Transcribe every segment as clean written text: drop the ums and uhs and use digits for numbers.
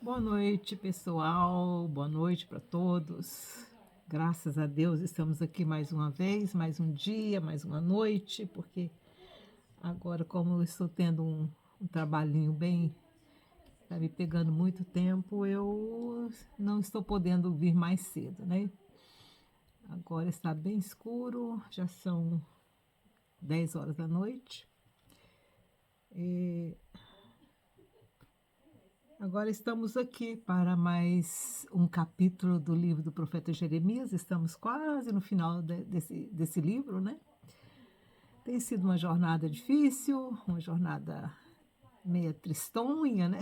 Boa noite, pessoal. Boa noite para todos. Graças a Deus estamos aqui mais uma vez, mais um dia, mais uma noite, porque agora, como eu estou tendo um trabalhinho bem, está me pegando muito tempo, eu não estou podendo vir mais cedo, né? Agora está bem escuro, já são 10 horas da noite. E agora estamos aqui para mais um capítulo do livro do profeta Jeremias. Estamos quase no final desse livro, né? Tem sido uma jornada difícil, uma jornada meia tristonha, né?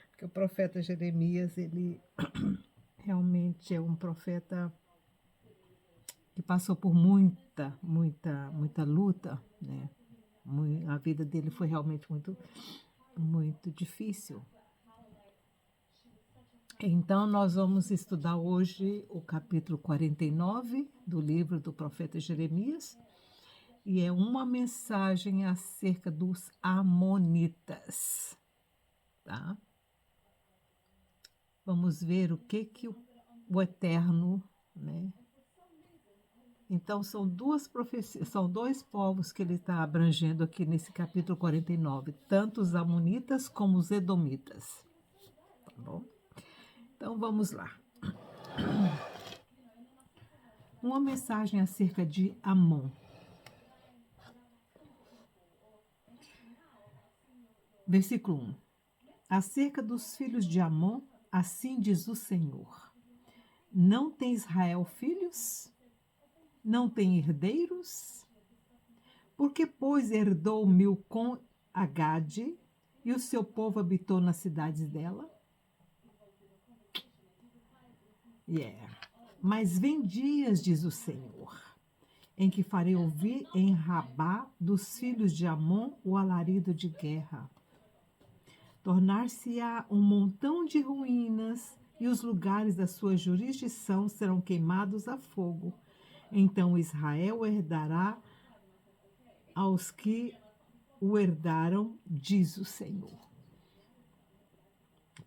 Porque o profeta Jeremias, ele realmente é um profeta que passou por muita luta, né? A vida dele foi realmente muito difícil. Então, nós vamos estudar hoje o capítulo 49 do livro do profeta Jeremias, e é uma mensagem acerca dos amonitas, tá? Vamos ver o que o Eterno, né? Então, são duas profecias, são dois povos que ele está abrangendo aqui nesse capítulo 49, tanto os amonitas como os edomitas, tá bom? Então, vamos lá. Uma mensagem acerca de Amon. Versículo 1. Acerca dos filhos de Amon, assim diz o Senhor: não tem Israel filhos? Não tem herdeiros? Porque, pois, herdou Mil com Agade, e o seu povo habitou nas cidades dela? Mas vem dias, diz o Senhor, em que farei ouvir em Rabá dos filhos de Amon o alarido de guerra. Tornar-se-á um montão de ruínas, e os lugares da sua jurisdição serão queimados a fogo. Então Israel herdará aos que o herdaram, diz o Senhor.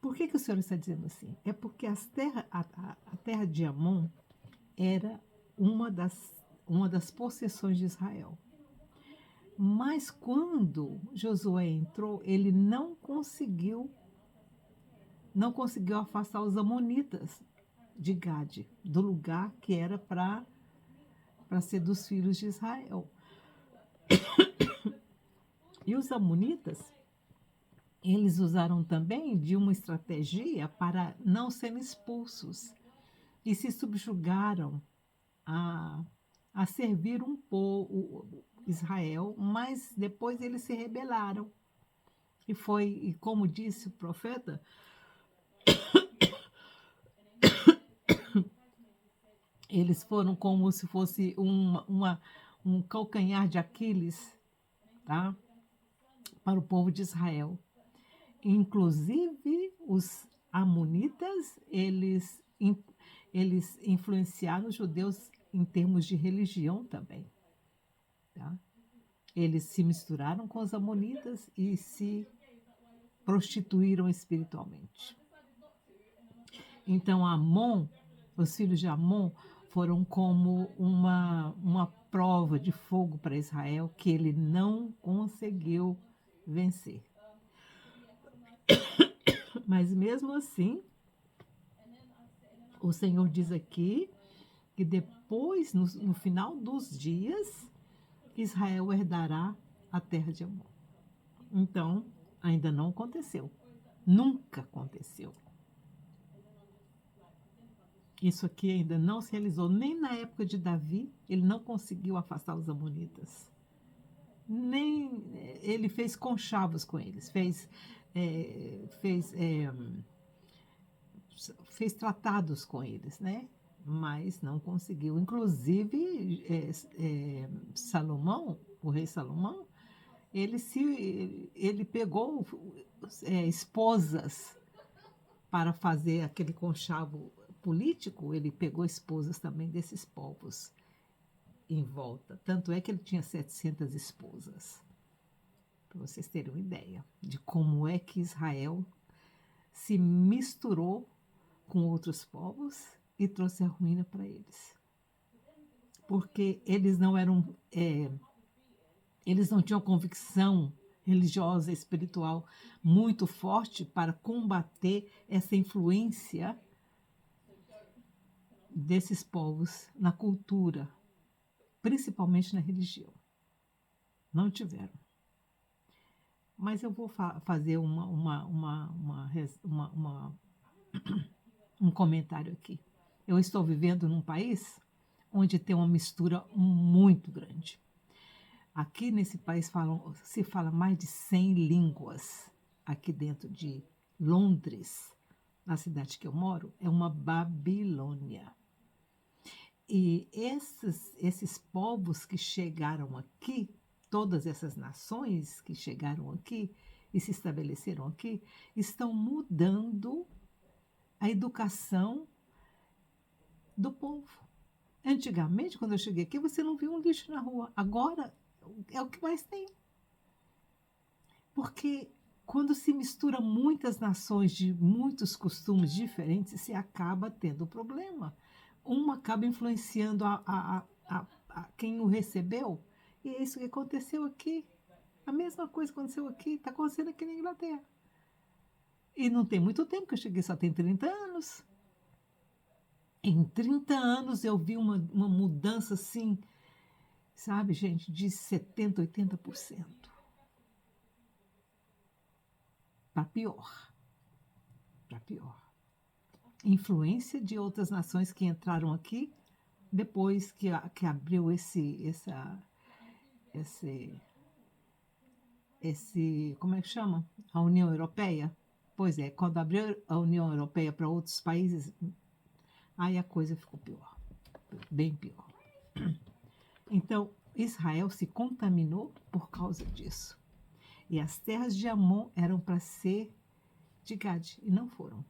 Por que o Senhor está dizendo assim? É porque a terra de Amon era uma das possessões de Israel. Mas quando Josué entrou, ele não conseguiu afastar os amonitas de Gade, do lugar que era para ser dos filhos de Israel. E os amonitas, eles usaram também de uma estratégia para não serem expulsos e se subjugaram a, a servir um povo, Israel, mas depois eles se rebelaram. E como disse o profeta, eles foram como se fosse um calcanhar de Aquiles, tá? Para o povo de Israel. Inclusive, os amonitas, eles influenciaram os judeus em termos de religião também, tá? Eles se misturaram com os amonitas e se prostituíram espiritualmente. Então, Amon, os filhos de Amon, foram como uma prova de fogo para Israel que ele não conseguiu vencer. Mas mesmo assim, o Senhor diz aqui que depois, no final dos dias, Israel herdará a terra de Amon. Então, ainda não aconteceu. Nunca aconteceu. Isso aqui ainda não se realizou. Nem na época de Davi, ele não conseguiu afastar os amonitas. Nem ele fez conchavos com eles, fez tratados com eles, né? Mas não conseguiu. Inclusive, Salomão, o rei Salomão, ele pegou esposas para fazer aquele conchavo político, ele pegou esposas também desses povos em volta. Tanto é que ele tinha 700 esposas, para vocês terem uma ideia de como é que Israel se misturou com outros povos e trouxe a ruína para eles. Porque eles não eram, eles não tinham convicção religiosa, espiritual muito forte para combater essa influência desses povos na cultura, principalmente na religião. Não tiveram. Mas eu vou fazer um comentário aqui. Eu estou vivendo num país onde tem uma mistura muito grande. Aqui nesse país se fala mais de 100 línguas. Aqui dentro de Londres, na cidade que eu moro, é uma Babilônia. E esses povos que chegaram aqui, todas essas nações que chegaram aqui e se estabeleceram aqui, estão mudando a educação do povo. Antigamente, quando eu cheguei aqui, você não via um lixo na rua. Agora é o que mais tem. Porque quando se mistura muitas nações de muitos costumes diferentes, se acaba tendo problema. Uma acaba influenciando a quem o recebeu. E é isso que aconteceu aqui. A mesma coisa aconteceu aqui, está acontecendo aqui na Inglaterra. E não tem muito tempo que eu cheguei, só tem 30 anos. Em 30 anos eu vi uma mudança assim, sabe, gente, de 70%, 80%. Para pior. Para pior. Influência de outras nações que entraram aqui depois que abriu como é que chama? A União Europeia. Pois é, quando abriu a União Europeia para outros países, aí a coisa ficou pior, bem pior. Então, Israel se contaminou por causa disso. E as terras de Amon eram para ser de Gade, e não foram.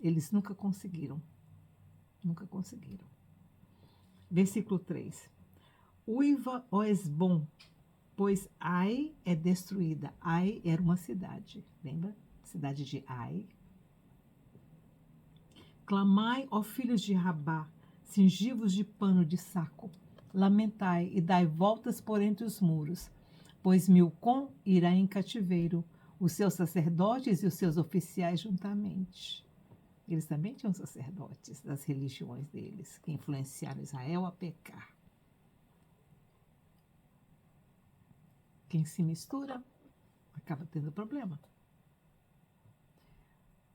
Eles nunca conseguiram. Nunca conseguiram. Versículo 3. Uiva, ó Esbom, pois Ai é destruída. Ai era uma cidade, lembra? Cidade de Ai. Clamai, ó filhos de Rabá, cingivos de pano de saco. Lamentai e dai voltas por entre os muros, pois Milcom irá em cativeiro, os seus sacerdotes e os seus oficiais juntamente. Eles também tinham sacerdotes das religiões deles, que influenciaram Israel a pecar. Quem se mistura acaba tendo problema.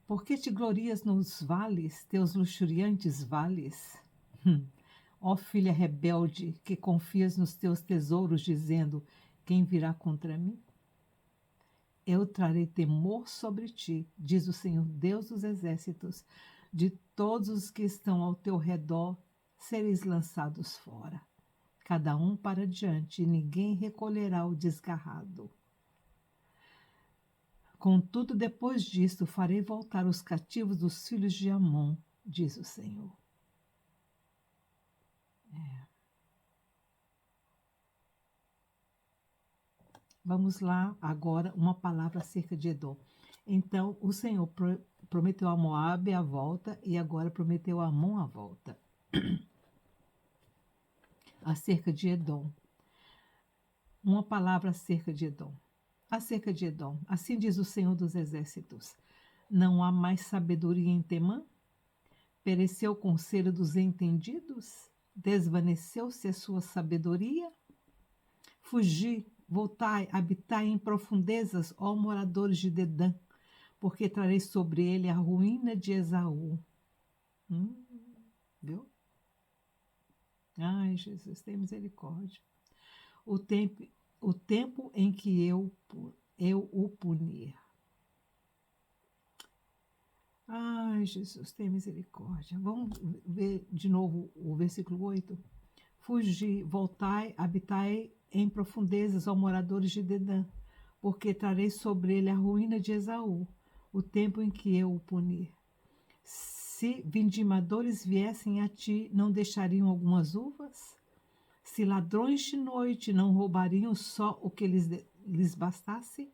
Por que te glorias nos vales, teus luxuriantes vales? Ó filha rebelde, que confias nos teus tesouros, dizendo, quem virá contra mim? Eu trarei temor sobre ti, diz o Senhor Deus dos exércitos, de todos os que estão ao teu redor sereis lançados fora. Cada um para diante, e ninguém recolherá o desgarrado. Contudo, depois disto, farei voltar os cativos dos filhos de Amon, diz o Senhor. Vamos lá agora uma palavra acerca de Edom. Então, o Senhor prometeu a Moabe a volta e agora prometeu a Amon a volta. Acerca de Edom. Uma palavra acerca de Edom. Acerca de Edom. Assim diz o Senhor dos exércitos. Não há mais sabedoria em Temã? Pereceu o conselho dos entendidos? Desvaneceu-se a sua sabedoria? Fugi, voltai, habitai em profundezas, ó moradores de Dedã, porque trarei sobre ele a ruína de Esaú. Viu? Ai, Jesus, tem misericórdia. O tempo em que eu o punir. Ai, Jesus, tem misericórdia. Vamos ver de novo o versículo 8. Fugi, voltai, habitai em profundezas, ó moradores de Dedã, porque trarei sobre ele a ruína de Esaú, o tempo em que eu o punir. Se vindimadores viessem a ti, não deixariam algumas uvas? Se ladrões de noite não roubariam só o que lhes bastasse?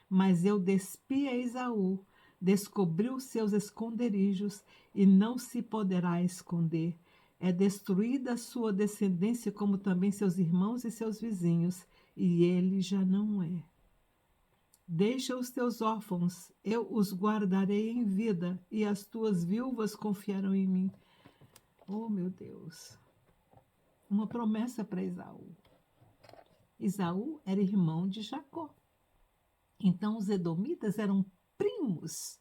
Mas eu despi a Esaú, descobriu seus esconderijos e não se poderá esconder. É destruída a sua descendência, como também seus irmãos e seus vizinhos, e ele já não é. Deixa os teus órfãos, eu os guardarei em vida, e as tuas viúvas confiarão em mim. Oh, meu Deus! Uma promessa para Esaú. Esaú era irmão de Jacó. Então, os edomitas eram primos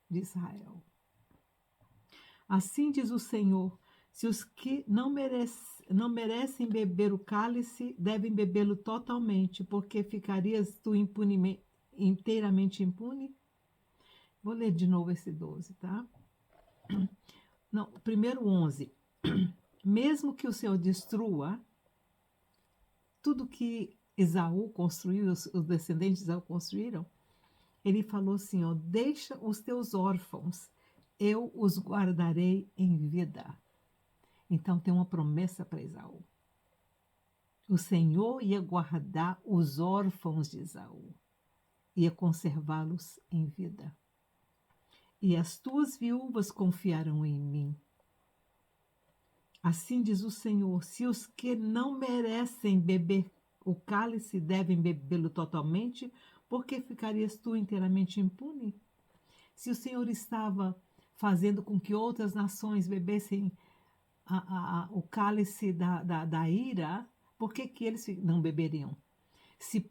de Israel. Assim diz o Senhor: se os que não merecem beber o cálice, devem bebê-lo totalmente, porque ficarias tu inteiramente impune? Vou ler de novo esse 12, tá? Não, primeiro 11. Mesmo que o Senhor destrua tudo que Esaú construiu, os descendentes de Esaú construíram, ele falou assim, ó, deixa os teus órfãos, eu os guardarei em vida. Então tem uma promessa para Esaú. O Senhor ia guardar os órfãos de Esaú, ia conservá-los em vida. E as tuas viúvas confiarão em mim. Assim diz o Senhor, se os que não merecem beber o cálice devem bebê-lo totalmente, por que ficarias tu inteiramente impune? Se o Senhor estava fazendo com que outras nações bebessem o cálice da ira, por que eles não beberiam? Se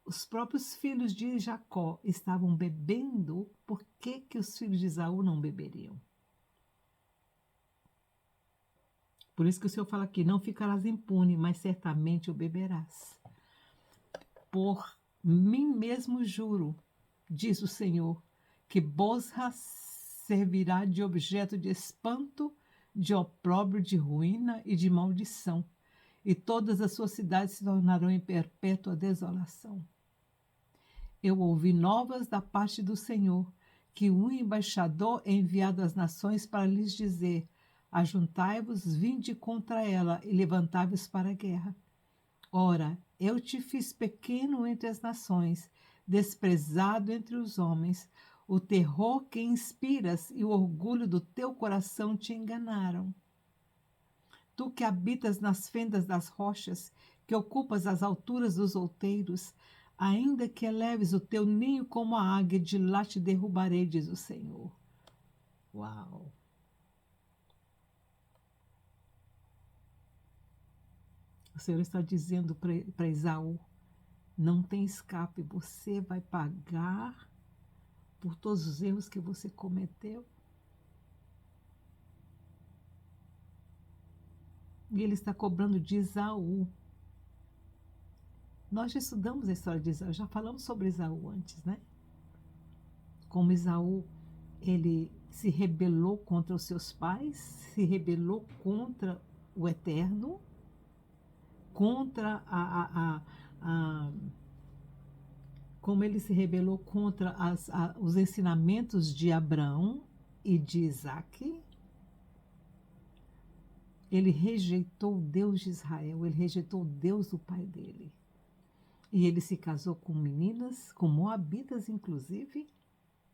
os próprios filhos de Jacó estavam bebendo, por que os filhos de Esaú não beberiam? Por isso que o Senhor fala aqui, não ficarás impune, mas certamente o beberás. Por mim mesmo juro, diz o Senhor, que Bosra servirá de objeto de espanto, de opróbrio, de ruína e de maldição, e todas as suas cidades se tornarão em perpétua desolação. Eu ouvi novas da parte do Senhor, que um embaixador é enviado às nações para lhes dizer: ajuntai-vos, vinde contra ela e levantai-vos para a guerra. Ora, eu te fiz pequeno entre as nações, desprezado entre os homens. O terror que inspiras e o orgulho do teu coração te enganaram. Tu que habitas nas fendas das rochas, que ocupas as alturas dos outeiros, ainda que eleves o teu ninho como a águia, de lá te derrubarei, diz o Senhor. Uau! O Senhor está dizendo para Esaú, não tem escape, você vai pagar por todos os erros que você cometeu. E ele está cobrando de Esaú. Nós já estudamos a história de Esaú, já falamos sobre Esaú antes, né? Como Esaú, ele se rebelou contra os seus pais, se rebelou contra o Eterno, contra como ele se rebelou contra os ensinamentos de Abraão e de Isaque. Ele rejeitou o Deus de Israel, ele rejeitou o Deus do pai dele. E ele se casou com meninas, com moabitas inclusive,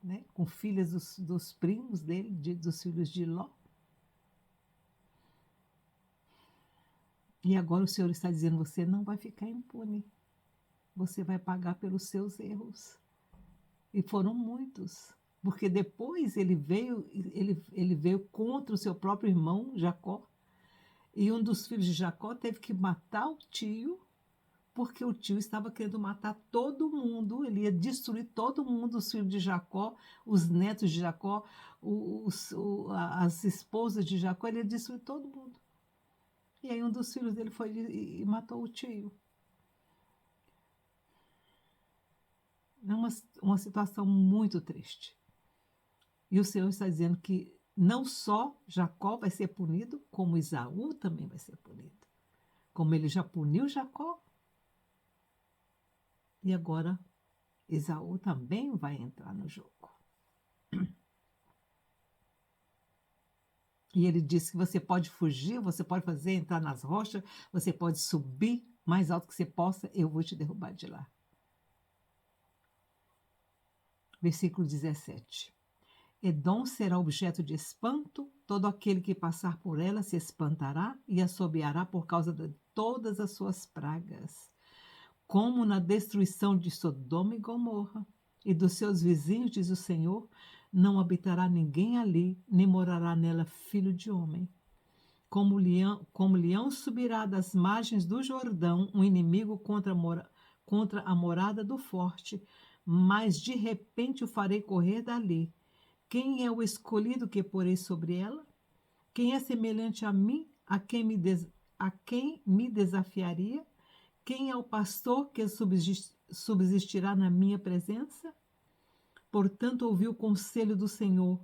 né, com filhas dos primos dele, dos filhos de Ló. E agora o Senhor está dizendo, você não vai ficar impune. Você vai pagar pelos seus erros. E foram muitos. Porque depois ele veio contra o seu próprio irmão, Jacó. E um dos filhos de Jacó teve que matar o tio, porque o tio estava querendo matar todo mundo, ele ia destruir todo mundo, os filhos de Jacó, os netos de Jacó, as esposas de Jacó, ele ia destruir todo mundo. E aí um dos filhos dele foi e matou o tio. É uma situação muito triste. E o Senhor está dizendo que não só Jacó vai ser punido, como Esaú também vai ser punido. Como ele já puniu Jacó, e agora Esaú também vai entrar no jogo. E ele disse que você pode fugir, você pode entrar nas rochas, você pode subir mais alto que você possa, eu vou te derrubar de lá. Versículo 17. Edom será objeto de espanto, todo aquele que passar por ela se espantará e assobiará por causa de todas as suas pragas, como na destruição de Sodoma e Gomorra e dos seus vizinhos, diz o Senhor, não habitará ninguém ali, nem morará nela filho de homem. Como leão subirá das margens do Jordão um inimigo contra a morada do forte, mas de repente o farei correr dali. Quem é o escolhido que porei sobre ela? Quem é semelhante a mim, a quem me desafiaria? Quem é o pastor que subsistirá na minha presença? Portanto, ouvi o conselho do Senhor,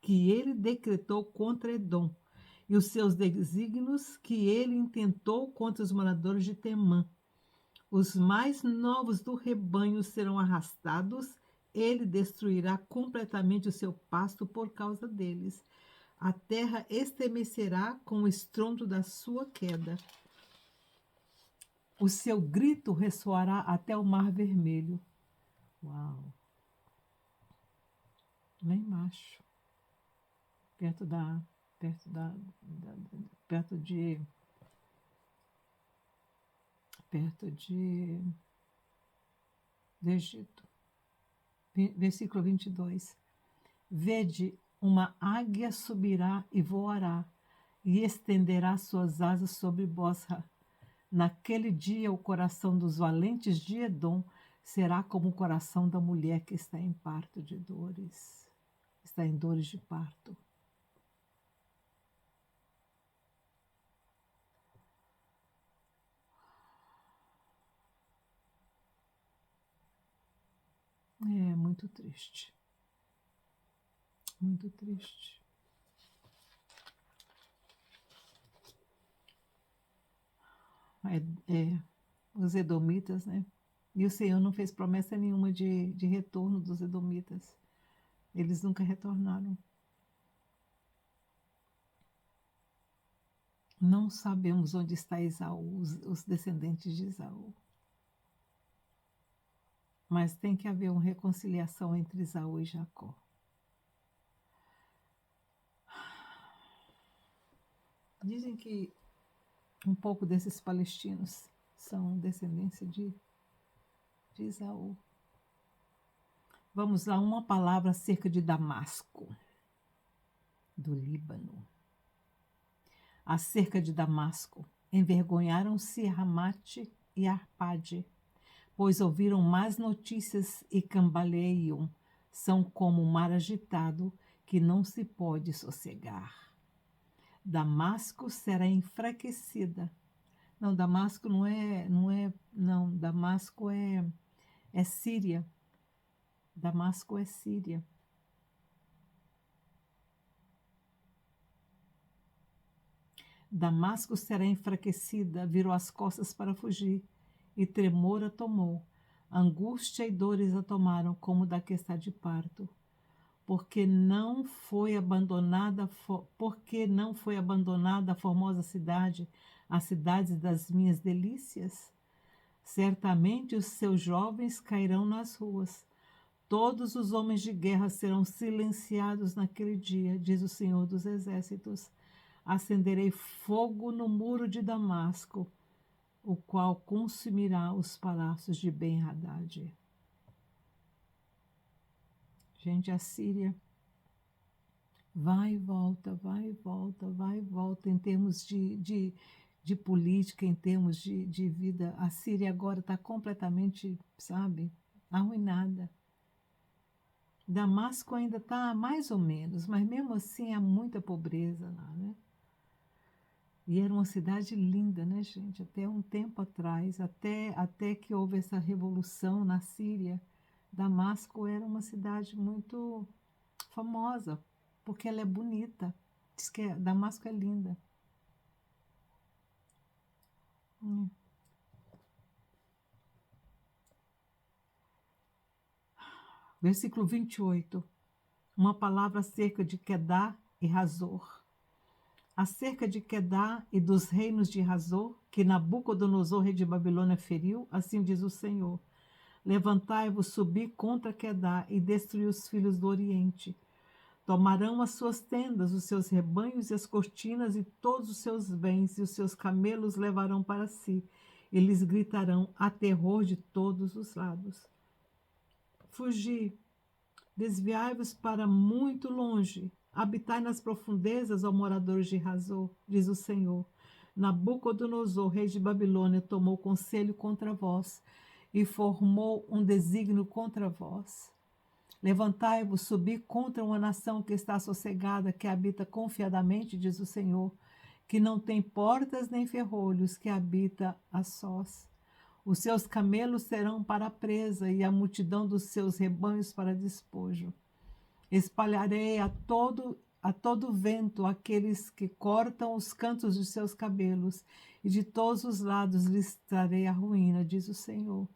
que ele decretou contra Edom, e os seus desígnios que ele intentou contra os moradores de Temã. Os mais novos do rebanho serão arrastados, ele destruirá completamente o seu pasto por causa deles. A terra estremecerá com o estrondo da sua queda. O seu grito ressoará até o Mar Vermelho. Uau! Lá embaixo, perto da, perto de, do Egito. Versículo 22. Vede, uma águia subirá e voará, e estenderá suas asas sobre Bosra. Naquele dia, o coração dos valentes de Edom será como o coração da mulher que está em parto de dores. Está em dores de parto. É muito triste. Muito triste. Os edomitas, né? E o Senhor não fez promessa nenhuma de retorno dos edomitas. Eles nunca retornaram. Não sabemos onde está Esaú, os descendentes de Esaú. Mas tem que haver uma reconciliação entre Esaú e Jacó. Dizem que um pouco desses palestinos são descendência de Esaú. Vamos lá, uma palavra acerca de Damasco, do Líbano. Acerca de Damasco, envergonharam-se Ramate e Arpade, pois ouviram más notícias e cambaleiam, são como um mar agitado que não se pode sossegar. Damasco será enfraquecida. Não, Damasco não, Damasco é Síria. Damasco é Síria. Damasco será enfraquecida, virou as costas para fugir, e tremor a tomou. Angústia e dores a tomaram, como da que está de parto. Porque não foi abandonada a formosa cidade, as cidades das minhas delícias? Certamente os seus jovens cairão nas ruas. Todos os homens de guerra serão silenciados naquele dia, diz o Senhor dos Exércitos. Acenderei fogo no muro de Damasco, o qual consumirá os palácios de Ben-Hadad. Gente, a Síria vai e volta, vai e volta, vai e volta em termos de política, em termos de vida. A Síria agora está completamente, sabe, arruinada. Damasco ainda está mais ou menos, mas mesmo assim há muita pobreza lá, né? E era uma cidade linda, né, gente? Até um tempo atrás, até que houve essa revolução na Síria, Damasco era uma cidade muito famosa, porque ela é bonita. Diz que Damasco é linda. Versículo 28. Uma palavra acerca de Quedar e Razor. Acerca de Quedar e dos reinos de Razor, que Nabucodonosor, rei de Babilônia, feriu, assim diz o Senhor. Levantai-vos, subi contra Quedar e destruí os filhos do Oriente. Tomarão as suas tendas, os seus rebanhos e as cortinas e todos os seus bens, e os seus camelos levarão para si. Eles gritarão a terror de todos os lados. Fugi, desviai-vos para muito longe. Habitai nas profundezas, ó moradores de Razor, diz o Senhor. Nabucodonosor, rei de Babilônia, tomou conselho contra vós e formou um desígnio contra vós. Levantai-vos, subi contra uma nação que está sossegada, que habita confiadamente, diz o Senhor, que não tem portas nem ferrolhos, que habita a sós. Os seus camelos serão para a presa e a multidão dos seus rebanhos para despojo. Espalharei a todo vento aqueles que cortam os cantos de seus cabelos, e de todos os lados lhes trarei a ruína, diz o Senhor.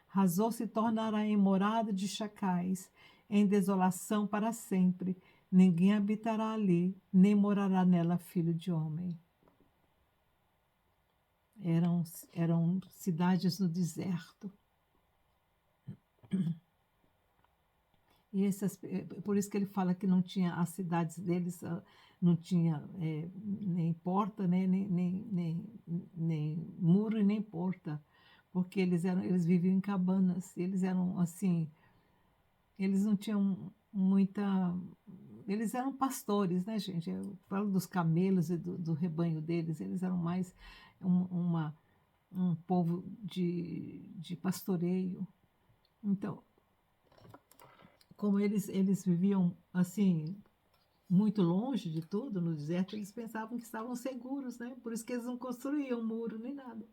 Razor se tornará em morada de chacais, em desolação para sempre. Ninguém habitará ali, nem morará nela filho de homem. Eram cidades no deserto. E por isso que ele fala que não tinha as cidades deles, não tinha nem porta, né, nem muro e nem porta, porque eles viviam em cabanas, eles eram assim, eles não tinham muita, eles eram pastores, né, gente? Eu falo dos camelos e do rebanho deles, eles eram mais um povo de pastoreio. Então, como eles viviam assim, muito longe de tudo, no deserto, eles pensavam que estavam seguros, né? Por isso que eles não construíam muro nem nada.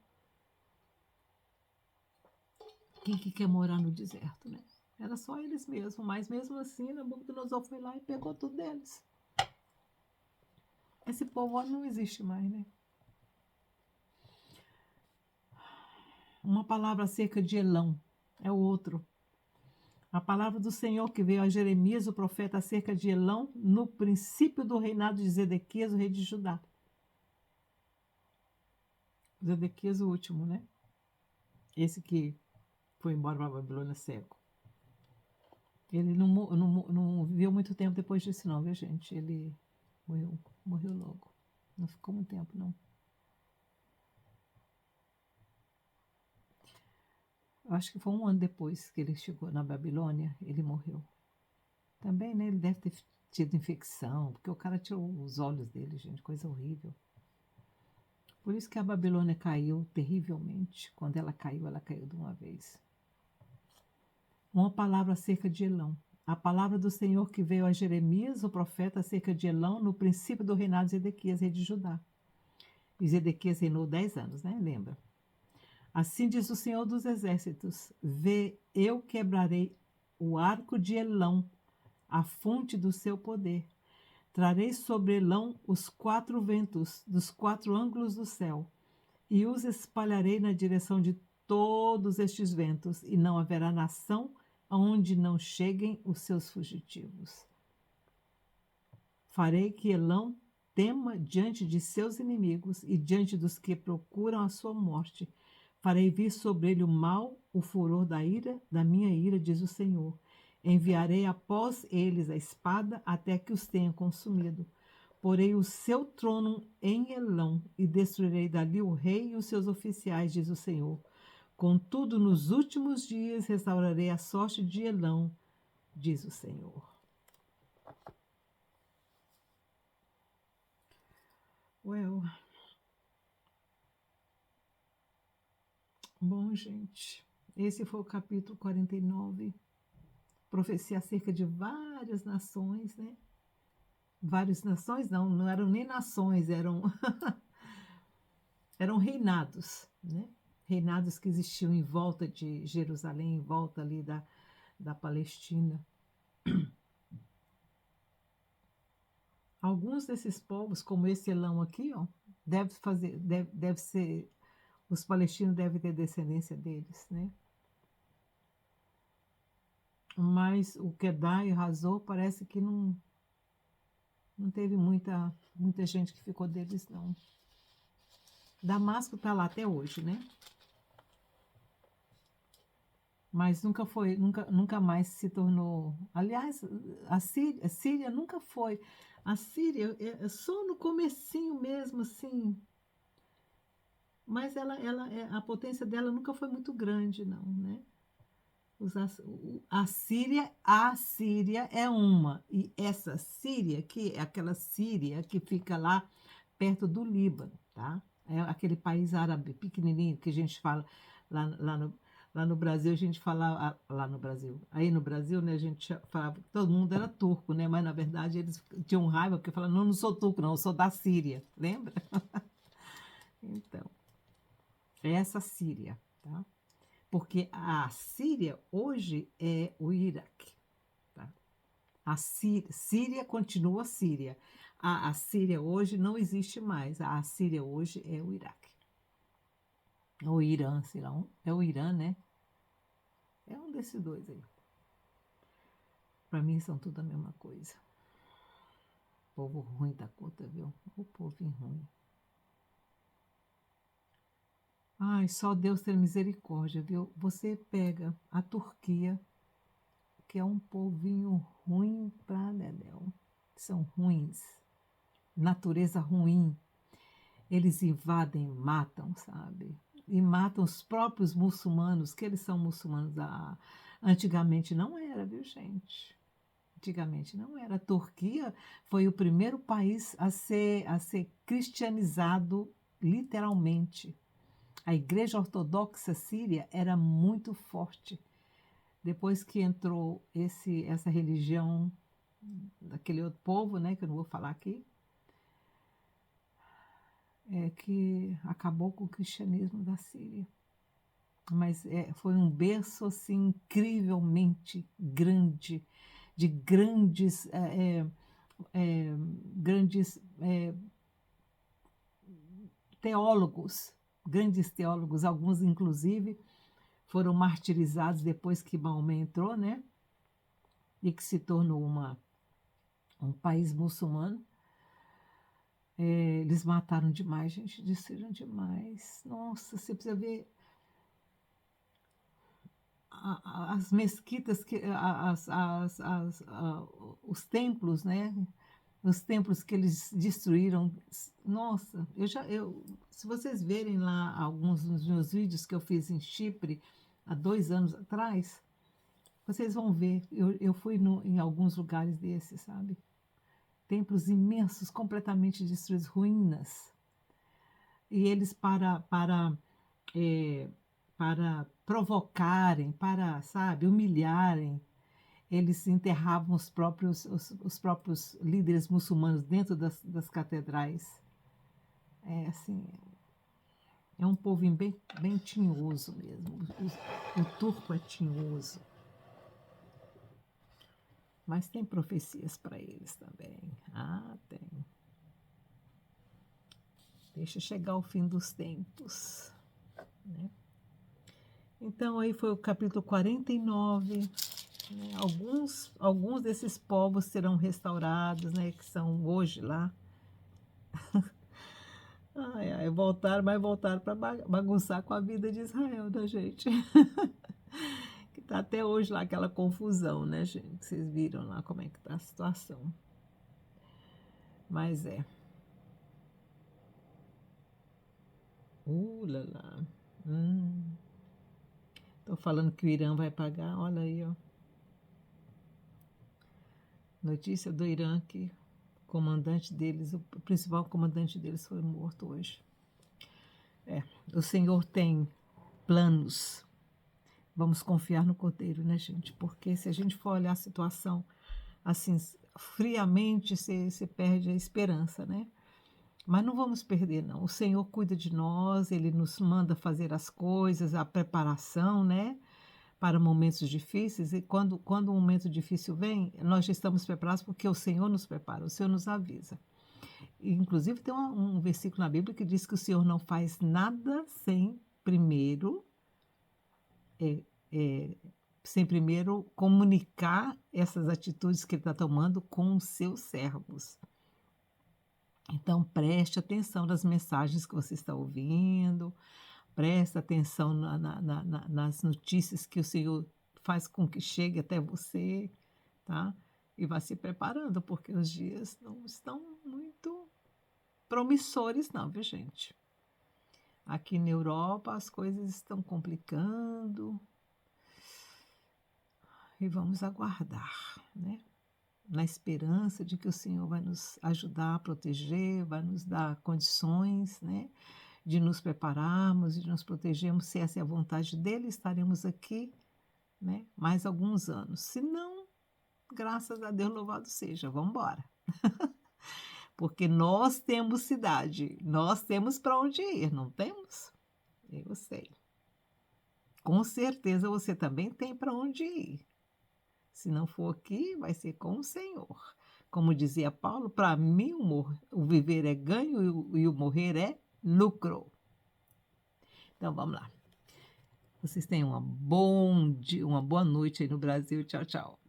Quem que quer morar no deserto, né? Era só eles mesmos, mas mesmo assim, Nabucodonosor foi lá e pegou tudo deles. Esse povo não existe mais, né? Uma palavra acerca de Elão é o outro. A palavra do Senhor que veio a Jeremias, o profeta, acerca de Elão, no princípio do reinado de Zedequias, o rei de Judá. Zedequias, o último, né? Esse que foi embora para a Babilônia cego. Ele não viveu muito tempo depois disso, não, viu, gente? Ele morreu logo. Não ficou muito tempo, não. Eu acho que foi 1 ano depois que ele chegou na Babilônia, ele morreu. Também, né? Ele deve ter tido infecção, porque o cara tirou os olhos dele, gente, coisa horrível. Por isso que a Babilônia caiu terrivelmente. Quando ela caiu de uma vez. Uma palavra acerca de Elão. A palavra do Senhor que veio a Jeremias, o profeta, acerca de Elão, no princípio do reinado de Zedequias, rei de Judá. E Zedequias reinou 10 anos, né? Lembra? Assim diz o Senhor dos Exércitos: Vê, eu quebrarei o arco de Elão, a fonte do seu poder. Trarei sobre Elão os 4 ventos dos 4 ângulos do céu, e os espalharei na direção de todos estes ventos, e não haverá nação aonde não cheguem os seus fugitivos. Farei que Elão tema diante de seus inimigos e diante dos que procuram a sua morte. Farei vir sobre ele o mal, o furor da minha ira, diz o Senhor. Enviarei após eles a espada até que os tenha consumido. Porei o seu trono em Elão e destruirei dali o rei e os seus oficiais, diz o Senhor. Contudo, nos últimos dias restaurarei a sorte de Elão, diz o Senhor. Bom, gente, esse foi o capítulo 49. Profecia acerca de várias nações, né? Várias nações, não eram nem nações, eram reinados, né? Reinados que existiam em volta de Jerusalém, em volta ali da Palestina. Alguns desses povos, como esse Elão aqui, ó, deve ser, os palestinos devem ter descendência deles, né? Mas o Quedar e Razor parece que não teve muita gente que ficou deles, não. Damasco está lá até hoje, né? mas nunca mais se tornou. Aliás, a Síria nunca foi. A Síria é só no comecinho mesmo, assim, mas a potência dela nunca foi muito grande, não, né? A Síria é uma, e essa Síria, que é aquela Síria que fica lá perto do Líbano, tá? É aquele país árabe pequenininho que a gente fala lá, lá no, lá no Brasil, a gente fala, lá no Brasil, aí no Brasil, né, a gente falava que todo mundo era turco, né? Mas na verdade eles tinham raiva porque falavam, não, não sou turco, não, eu sou da Síria, lembra? Então, é essa Síria, tá? Porque a Síria hoje é o Iraque, tá? Síria continua Síria. A Síria hoje não existe mais. A Síria hoje é o Iraque. É o Irã, sei lá. É o Irã, né? É um desses dois aí. Para mim são tudo a mesma coisa. Povo ruim da conta, viu? O povo ruim. Ai, só Deus ter misericórdia, viu? Você pega a Turquia, que é um povinho ruim pra dedéu. São ruins. Natureza ruim. Eles invadem, matam, sabe? E matam os próprios muçulmanos, que eles são muçulmanos. Antigamente não era, viu, gente? Antigamente não era. A Turquia foi o primeiro país a ser cristianizado, literalmente. A Igreja Ortodoxa Síria era muito forte. Depois que entrou essa religião daquele outro povo, né, que eu não vou falar aqui, que acabou com o cristianismo da Síria. Mas foi um berço assim, incrivelmente grande, de grandes teólogos, grandes teólogos, alguns inclusive foram martirizados depois que Maomé entrou, né? E que se tornou um país muçulmano. Eles mataram demais, gente, destruíram demais. Nossa, você precisa ver as mesquitas, os templos, né? Os templos que eles destruíram. Nossa, se vocês verem lá alguns dos meus vídeos que eu fiz em Chipre há 2 anos atrás, vocês vão ver. Eu fui em alguns lugares desses, sabe? Templos imensos, completamente destruídos, ruínas. E eles eh, para provocarem, para, sabe, humilharem, eles enterravam os próprios líderes muçulmanos dentro das catedrais. É assim, é um povo bem, bem tinhoso mesmo. O turco é tinhoso. Mas tem profecias para eles também. Ah, tem. Deixa chegar o fim dos tempos, né? Então, aí foi o capítulo 49. Né? Alguns desses povos serão restaurados, né? Que são hoje lá. Ai, ai, voltaram para bagunçar com a vida de Israel, da gente. Que tá até hoje lá aquela confusão, né, gente? Vocês viram lá como é que tá a situação. Mas é. Lá, lá. Tô falando que o Irã vai pagar, olha aí, ó. Notícia do Irã que o comandante deles, o principal comandante deles foi morto hoje. O Senhor tem planos. Vamos confiar no Cordeiro, né, gente? Porque se a gente for olhar a situação assim, friamente, você perde a esperança, né? Mas não vamos perder, não. O Senhor cuida de nós, Ele nos manda fazer as coisas, a preparação, né? Para momentos difíceis. E quando um momento difícil vem, nós já estamos preparados porque o Senhor nos prepara, o Senhor nos avisa. E, inclusive, tem um versículo na Bíblia que diz que o Senhor não faz nada é, é, sem primeiro comunicar essas atitudes que Ele está tomando com os seus servos. Então, preste atenção nas mensagens que você está ouvindo, Presta atenção nas notícias que o Senhor faz com que chegue até você, tá? E vá se preparando, porque os dias não estão muito promissores não, viu gente? Aqui na Europa as coisas estão complicando e vamos aguardar, né? Na esperança de que o Senhor vai nos ajudar a proteger, vai nos dar condições, né, de nos prepararmos e de nos protegermos, se essa é a vontade dele, estaremos aqui, né, mais alguns anos. Se não, graças a Deus, louvado seja, vamos embora. Porque nós temos cidade, nós temos para onde ir, não temos? Eu sei. Com certeza você também tem para onde ir. Se não for aqui, vai ser com o Senhor. Como dizia Paulo, para mim o viver é ganho e o morrer é lucro. Então vamos lá. Vocês tenham uma boa noite aí no Brasil. Tchau, tchau.